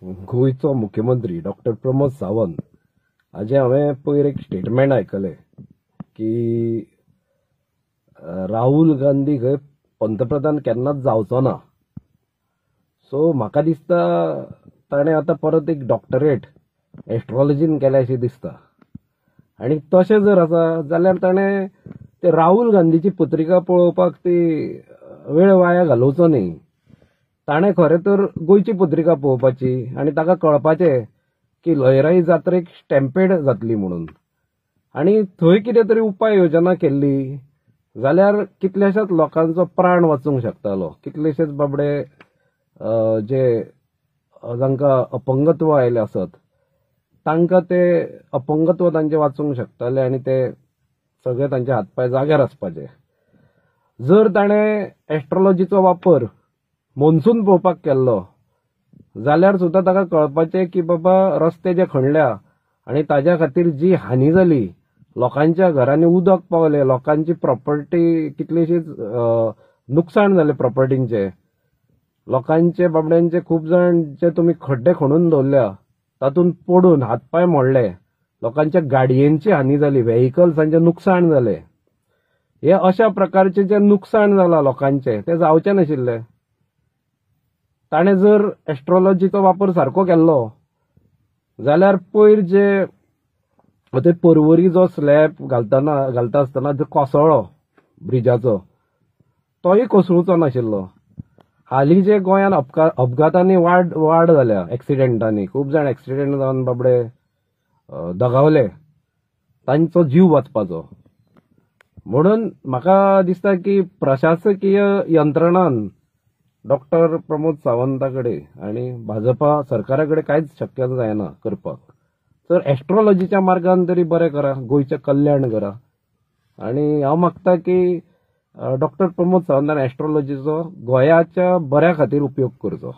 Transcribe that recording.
गोयचो मुख्यमंत्री डॉक्टर प्रमोद सावंत हाजे हांवें पयर एक स्टेटमेंट आयकलें की राहुल गांधी खंय पंतप्रधान केन्नाच जावचो ना. सो म्हाका दिसता ताणें आतां परत एक डॉक्टरेट एस्ट्रॉलॉजीन केल्याशें दिसता. आनी तशें जर आसा जाल्यार ताणें ते राहुल गांधीची पत्रिका पळोवपाक ती वेळ वाया घालोवचो न्ही. ताणें खरें तर गोंयची पत्रिका पळोवपाची आनी ताका कळपाचें की लयराई जात्रेक स्टॅम्पेड जातली म्हणून. आनी थंय कितें तरी उपाय योजना केल्ली जाल्यार कितल्याशाच लोकांचो प्राण वाचूंक शकतालो. कितलेशेच बाबडे जे जांकां अपंगत्व आयले आसत तांकां ते अपंगत्व तांचे वाचूंक शकताले आनी ते सगळे तांचे हातपाय जाग्यार आसपाचे. जर ताणें एस्ट्रॉलॉजीचो वापर मोन्सून पळोवपाक केल्लो जाल्यार सुद्दां ताका कळपाचें की बाबा रस्ते जे खणल्या आनी ताज्या खातीर जी हानी जाली, लोकांच्या घरांनी उदक पावलें, लोकांची प्रॉपर्टी कितलीशीच नुकसाण जालें प्रॉपर्टींचे, लोकांचे बाबड्यांचे खूब जाण जे तुमी खड्डे खणून दवरल्या तातूंत पडून हातपाय मोडले, लोकांच्या गाडयेंची हानी जाली, व्हेइकल्सांचें नुकसाण जालें. हे अशा प्रकारचे जे नुकसाण जालां लोकांचे ते जावचें नाशिल्ले. ताणें जर एस्ट्रॉलॉजीचो वापर सारको केल्लो जाल्यार पयर जे ते पर्वरी जो स्लॅब घालता आसतना जो कोसळ्ळो ब्रिजाचो तोय कोसळूचो नाशिल्लो. हालीं जे गोंयांत अपघातांनी वाड जाल्या, एक्सिडेंटांनी खूब जाण एक्सिडेंट जावन बाबडे दगावले, तांचो जीव वाचपाचो. म्हणून म्हाका दिसता की प्रशासकीय यंत्रणान डॉक्टर प्रमोद सावंता कडेन आनी भाजपा सरकारा कडेन कांयच शक्य जायना करपाक. तर एस्ट्रॉलॉजीच्या मार्गान तरी बरें करा, गोंयचें कल्याण करा. आनी हांव मागता की डॉक्टर प्रमोद सावंतान एस्ट्रॉलॉजीचो गोंयाच्या बऱ्या खातीर उपयोग करचो.